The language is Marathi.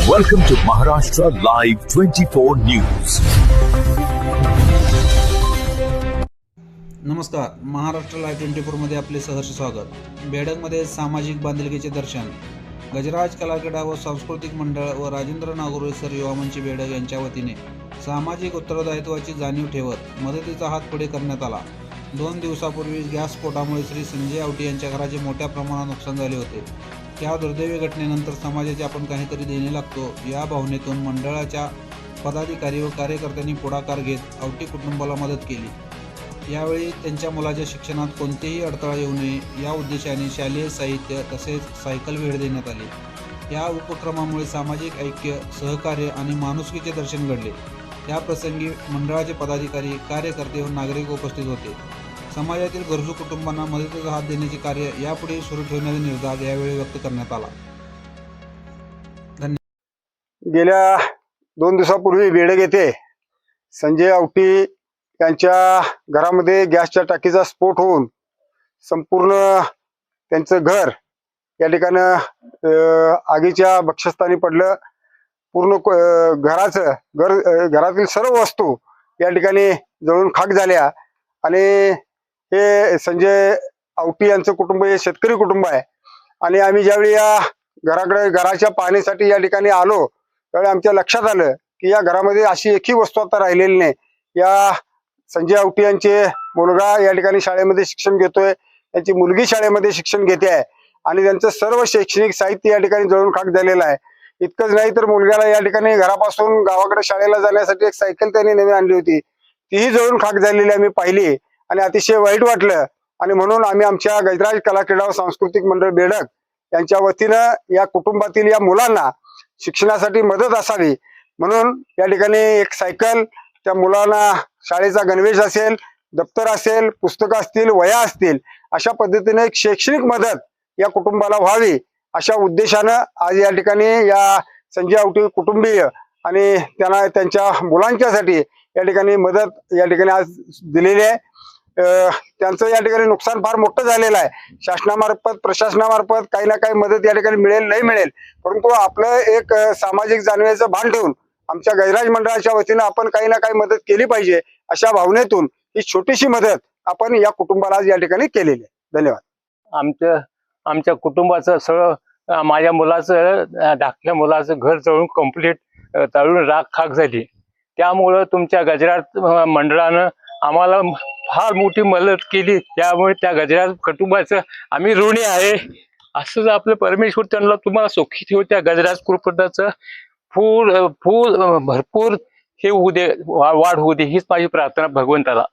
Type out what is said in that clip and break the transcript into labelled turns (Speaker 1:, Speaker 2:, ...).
Speaker 1: Welcome to Maharashtra Live 24 News.
Speaker 2: नमस्कार, महाराष्ट्र लाईव्ह 24 मध्ये आपले सहर्ष स्वागत. बेडगमध्ये सामाजिक बांधिलकीचे दर्शन. गजराज कला क्रीडा व सांस्कृतिक मंडळ व राजेंद्र नागोरे सर युवा मंच बेडग यांच्या वतीने सामाजिक उत्तरदायित्वाची जाणीव ठेवत मदतीचा हात पुढे करण्यात आला. 2 दिवसापूर्वी गॅस स्फोटामुळे श्री संजय आवटी यांच्या घराचे मोठ्या प्रमाणात नुकसान झाले होते. त्या दुर्दैवी घटनेनंतर समाजाचे आपण काहीतरी देणे लागतो या भावनेतून मंडळाच्या पदाधिकारी व कार्यकर्त्यांनी पुढाकार घेत आवटी कुटुंबाला मदत केली. यावेळी त्यांच्या मुलाच्या शिक्षणात कोणतेही अडथळा येऊ नये या उद्देशाने शालेय साहित्य तसेच सायकल भेट देण्यात आली. या उपक्रमामुळे सामाजिक ऐक्य, सहकार्य आणि माणुसकीचे दर्शन घडले. या प्रसंगी मंडळाचे पदाधिकारी, कार्यकर्ते व नागरिक उपस्थित होते. समाजातील गरजू कुटुंबांना मदतीचा हात देण्याचे कार्य यापुढे सुरू ठेवण्याचा निर्धार यावेळी व्यक्त करण्यात आला.
Speaker 3: गेल्या 2 दिवसापूर्वी बेडग येथे संजय आवटी यांच्या घरामध्ये गॅसच्या टाकीचा स्फोट होऊन संपूर्ण त्यांचं घर या ठिकाणी आगीच्या भक्षस्थानी पडलं. पूर्ण घरातील सर्व वस्तू या ठिकाणी जळून खाक झाल्या. आणि हे संजय आवटी यांचं कुटुंब हे शेतकरी कुटुंब आहे. आणि आम्ही ज्यावेळी या घराच्या पाहणीसाठी या ठिकाणी आलो त्यावेळी आमच्या लक्षात आलं की या घरामध्ये अशी एकही वस्तू आता राहिलेली नाही. या संजय आवटी यांचे मुलगा या ठिकाणी शाळेमध्ये शिक्षण घेतोय, त्यांची मुलगी शाळेमध्ये शिक्षण घेते आहे आणि त्यांचं सर्व शैक्षणिक साहित्य या ठिकाणी जळून खाक झालेलं आहे. इतकंच नाही तर मुलग्याला या ठिकाणी घरापासून गावाकडे शाळेला जाण्यासाठी एक सायकल त्यांनी नवीन आणली होती, तीही जळून खाक झालेली आम्ही पाहिली आणि अतिशय वाईट वाटलं. आणि म्हणून आम्ही आमच्या गजराज कला क्रीडा व सांस्कृतिक मंडळ बेडग यांच्या वतीनं या कुटुंबातील या मुलांना शिक्षणासाठी मदत असावी म्हणून या ठिकाणी एक सायकल, त्या मुलांना शाळेचा गणवेश असेल, दप्तर असेल, पुस्तकं असतील, वह्या असतील, अशा पद्धतीने एक शैक्षणिक मदत या कुटुंबाला व्हावी अशा उद्देशानं आज या ठिकाणी या संजय आवटी कुटुंबीय आणि त्यांना त्यांच्या मुलांच्यासाठी या ठिकाणी मदत या ठिकाणी आज दिलेली आहे. त्यांचं या ठिकाणी नुकसान फार मोठं झालेलं आहे. शासनामार्फत, प्रशासनामार्फत काही ना काही मदत या ठिकाणी मिळेल नाही मिळेल, परंतु आपलं एक सामाजिक जाणीवेचं भान ठेवून आमच्या गजराज मंडळाच्या वतीनं आपण काही ना काही मदत केली पाहिजे अशा भावनेतून ही छोटीशी मदत आपण या कुटुंबाला आज या ठिकाणी केलेली आहे. धन्यवाद.
Speaker 4: आमच्या कुटुंबाचं सगळं, माझ्या मुलाचं, धाकट्या मुलाचं घर जळून कंप्लीट तळून राख खाक झाली. त्यामुळं तुमच्या गजराज मंडळानं आम्हाला फार मोठी मदत केली. त्यामुळे त्या गजराज कुटुंबाचं आम्ही ऋणी आहे. असंच आपलं परमेश्वर त्यांना तुम्हाला सुखी ठेवू. त्या गजराज कुटुंबाचं फूल भरपूर हे होऊ दे, वाढ होऊ दे, हीच माझी प्रार्थना भगवंताला.